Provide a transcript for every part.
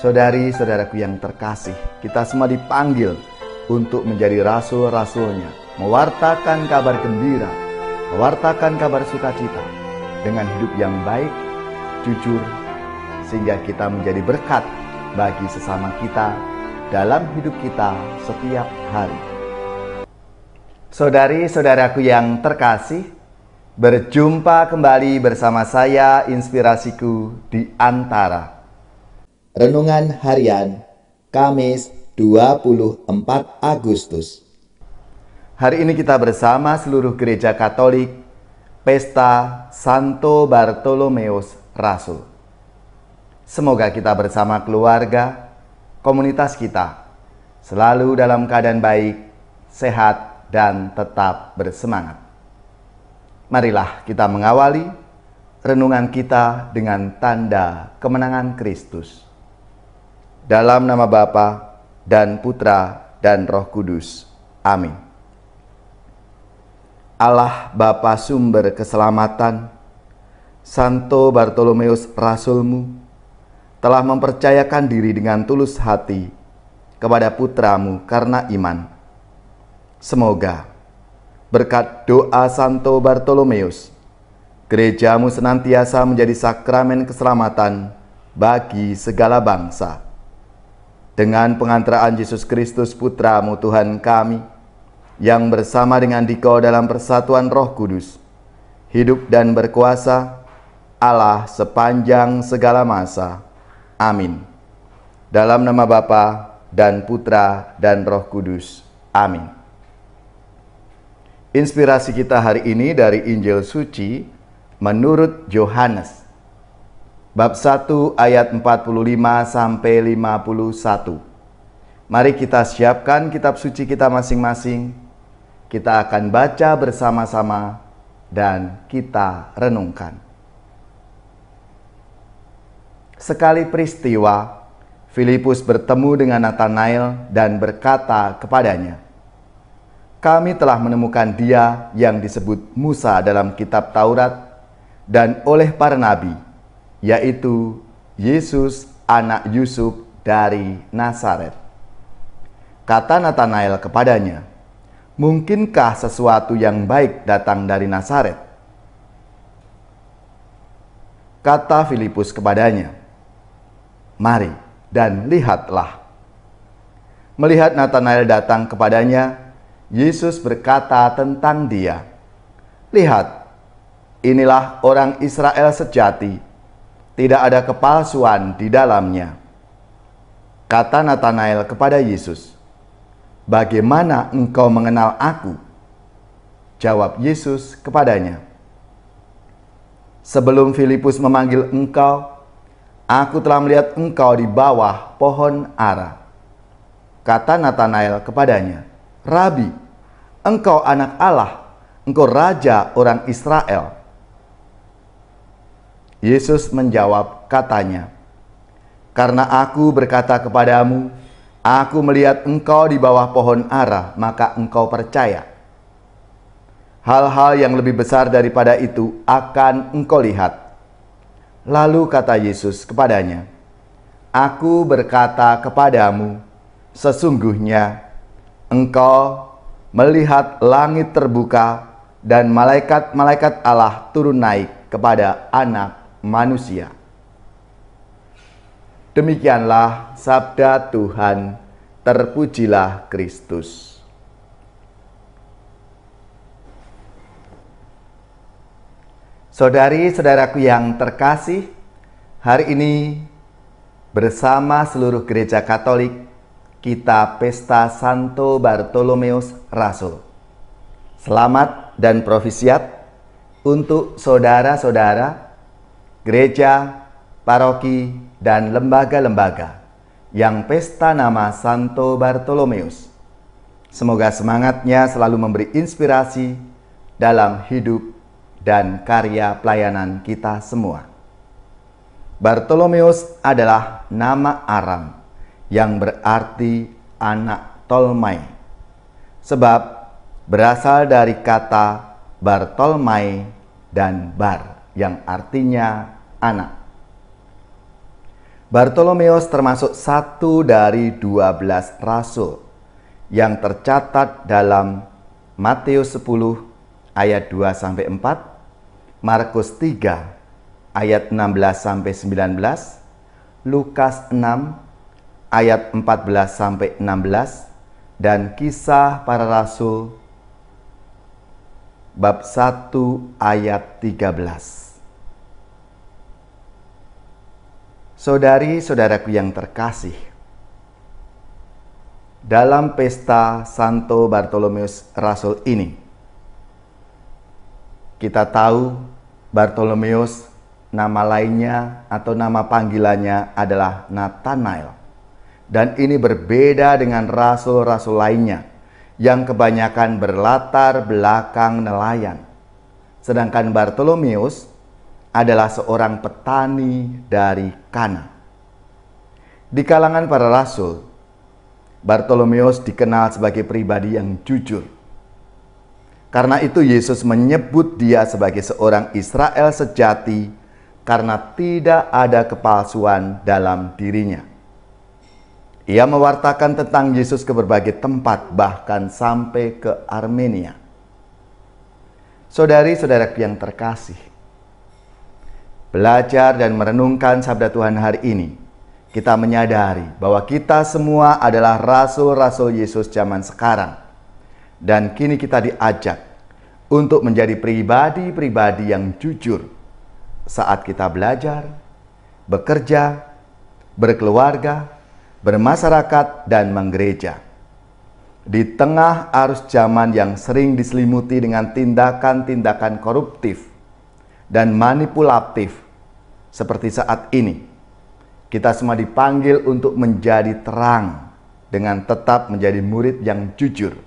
Saudari-saudaraku yang terkasih, kita semua dipanggil untuk menjadi rasul-rasulnya, mewartakan kabar gembira, mewartakan kabar sukacita dengan hidup yang baik, jujur, sehingga kita menjadi berkat bagi sesama kita dalam hidup kita setiap hari. Saudari-saudaraku yang terkasih, berjumpa kembali bersama saya, Inspirasiku di Antara. Renungan Harian Kamis 24 Agustus. Hari ini kita bersama seluruh gereja Katolik Pesta Santo Bartolomeus Rasul. Semoga kita bersama keluarga, komunitas kita selalu dalam keadaan baik, sehat, dan tetap bersemangat. Marilah kita mengawali renungan kita dengan tanda kemenangan Kristus. Dalam nama Bapa dan Putra dan Roh Kudus. Amin. Allah Bapa sumber keselamatan, Santo Bartolomeus Rasulmu telah mempercayakan diri dengan tulus hati kepada putramu karena iman. Semoga berkat doa Santo Bartolomeus, gerejamu senantiasa menjadi sakramen keselamatan bagi segala bangsa. Dengan pengantaraan Yesus Kristus Putramu Tuhan kami, yang bersama dengan Dikau dalam persatuan Roh Kudus, hidup dan berkuasa Allah sepanjang segala masa. Amin. Dalam nama Bapa dan Putra dan Roh Kudus. Amin. Inspirasi kita hari ini dari Injil Suci menurut Yohanes. Bab 1 ayat 45 sampai 51. Mari kita siapkan kitab suci kita masing-masing. Kita akan baca bersama-sama dan kita renungkan. Sekali peristiwa, Filipus bertemu dengan Nathanael dan berkata kepadanya, "Kami telah menemukan Dia yang disebut Musa dalam kitab Taurat dan oleh para nabi, yaitu Yesus anak Yusuf dari Nazaret." Kata Nathanael kepadanya, "Mungkinkah sesuatu yang baik datang dari Nazaret?" Kata Filipus kepadanya, "Mari dan lihatlah." Melihat Nathanael datang kepadanya, Yesus berkata tentang dia, "Lihat, inilah orang Israel sejati, tidak ada kepalsuan di dalamnya." Kata Nathanael kepada Yesus, "Bagaimana engkau mengenal aku?" Jawab Yesus kepadanya, "Sebelum Filipus memanggil engkau, aku telah melihat engkau di bawah pohon ara." Kata Nathanael kepadanya, "Rabi, engkau anak Allah, engkau raja orang Israel." Yesus menjawab katanya, "Karena aku berkata kepadamu, aku melihat engkau di bawah pohon ara, maka engkau percaya. Hal-hal yang lebih besar daripada itu akan engkau lihat." Lalu kata Yesus kepadanya, "Aku berkata kepadamu, sesungguhnya engkau melihat langit terbuka dan malaikat-malaikat Allah turun naik kepada Anak Manusia." Demikianlah sabda Tuhan. Terpujilah Kristus. Saudari-saudaraku yang terkasih, hari ini bersama seluruh gereja Katolik kita pesta Santo Bartolomeus Rasul. Selamat dan profisiat untuk saudara-saudara gereja, paroki, dan lembaga-lembaga yang pesta nama Santo Bartolomeus. Semoga semangatnya selalu memberi inspirasi dalam hidup dan karya pelayanan kita semua. Bartolomeus adalah nama Aram yang berarti anak Tolmai, sebab berasal dari kata Bartolmai dan Bar yang artinya anak. Bartolomeus termasuk satu dari 12 rasul yang tercatat dalam Matius 10 ayat 2-4, Markus 3 ayat 16-19, Lukas 6 ayat 14-16, dan Kisah Para Rasul bab 1 ayat 13. Saudari-saudaraku yang terkasih, dalam pesta Santo Bartolomeus Rasul ini, kita tahu Bartolomeus nama lainnya atau nama panggilannya adalah Nathanael. Dan ini berbeda dengan rasul-rasul lainnya yang kebanyakan berlatar belakang nelayan. Sedangkan Bartolomeus adalah seorang petani dari Kana. Di kalangan para rasul, Bartolomeus dikenal sebagai pribadi yang jujur. Karena itu Yesus menyebut dia sebagai seorang Israel sejati karena tidak ada kepalsuan dalam dirinya. Ia mewartakan tentang Yesus ke berbagai tempat, bahkan sampai ke Armenia. Saudari-saudaraku yang terkasih, belajar dan merenungkan sabda Tuhan hari ini, kita menyadari bahwa kita semua adalah rasul-rasul Yesus zaman sekarang. Dan kini kita diajak untuk menjadi pribadi-pribadi yang jujur saat kita belajar, bekerja, berkeluarga, bermasyarakat, dan menggereja. Di tengah arus zaman yang sering diselimuti dengan tindakan-tindakan koruptif dan manipulatif seperti saat ini, kita semua dipanggil untuk menjadi terang dengan tetap menjadi murid yang jujur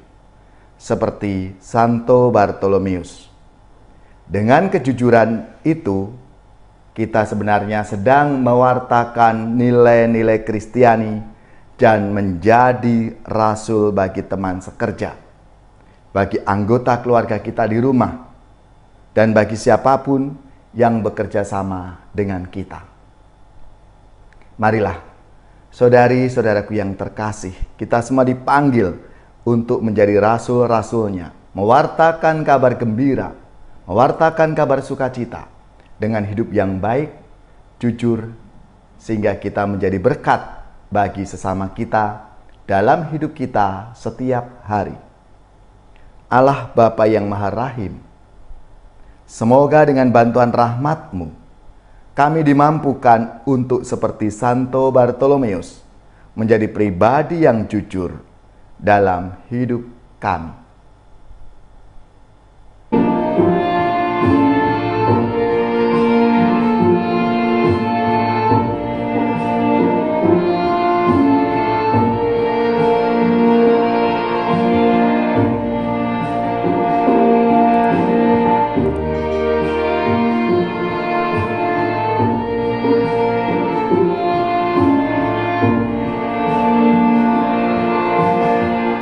seperti Santo Bartolomeus. Dengan kejujuran itu, kita sebenarnya sedang mewartakan nilai-nilai Kristiani dan menjadi rasul bagi teman sekerja, bagi anggota keluarga kita di rumah, dan bagi siapapun yang bekerja sama dengan kita. Marilah, saudari-saudaraku yang terkasih, kita semua dipanggil untuk menjadi rasul-rasulnya, mewartakan kabar gembira, mewartakan kabar sukacita, dengan hidup yang baik, jujur, sehingga kita menjadi berkat bagi sesama kita dalam hidup kita setiap hari. Allah Bapa yang Maha Rahim, semoga dengan bantuan rahmat-Mu, kami dimampukan untuk seperti Santo Bartolomeus, menjadi pribadi yang jujur dalam hidup kami.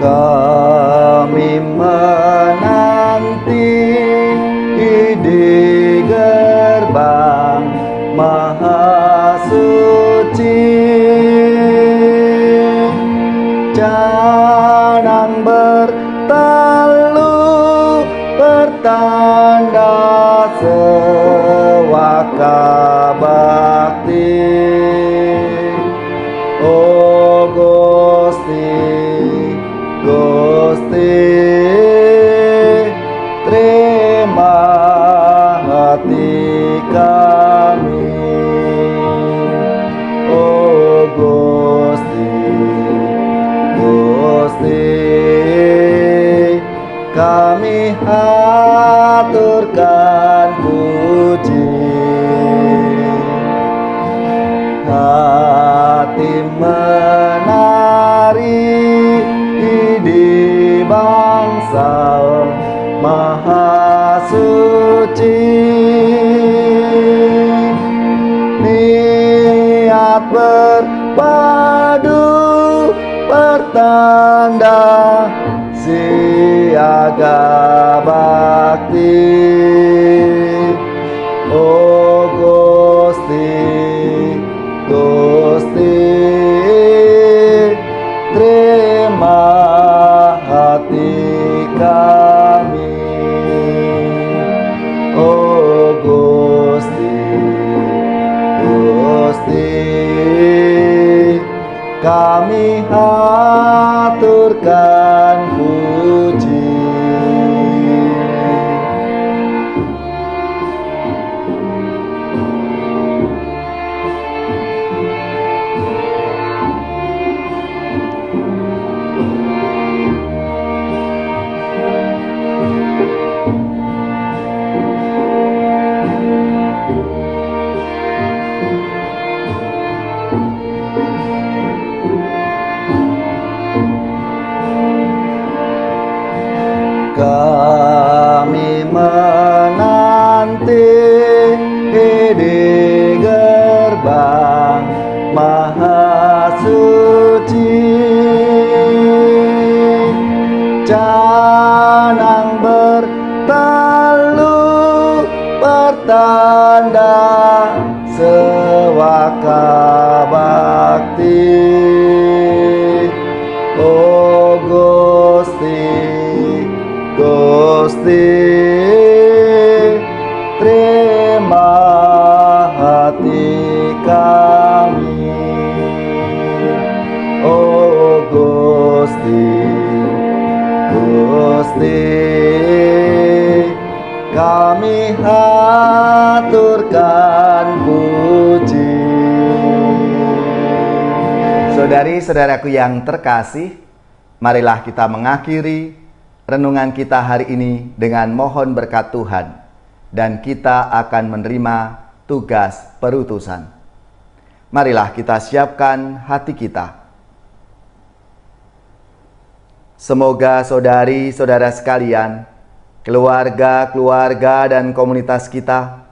Kami menanti di gerbang Maha Suci, canang bertalu pertanda sewaka bakti. Oh Gusti, Gusti, terima hati kami. Oh Gusti, Gusti, kami haturkan puji. Hati menari di bangsal Maha Suci, niat berpadu pertanda siaga bakti. Oh Gusti, Gusti, kami haturkan puji. Kami menanti di gerbang Maha Suci, canang bertalu pertanda sewaka bakti. Oh Gusti, terima hati kami. Oh Gusti, kami haturkan puji. Saudari-saudaraku yang terkasih, marilah kita mengakhiri renungan kita hari ini dengan mohon berkat Tuhan, dan kita akan menerima tugas perutusan. Marilah kita siapkan hati kita. Semoga saudari-saudara sekalian, keluarga-keluarga dan komunitas kita,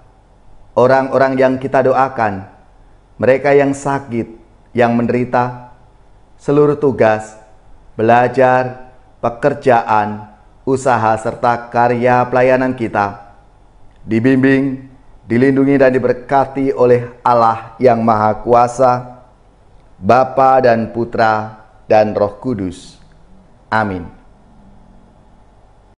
orang-orang yang kita doakan, mereka yang sakit, yang menderita, seluruh tugas, belajar, pekerjaan, usaha, serta karya pelayanan kita dibimbing, dilindungi dan diberkati oleh Allah yang Maha Kuasa, Bapa dan Putra dan Roh Kudus. Amin.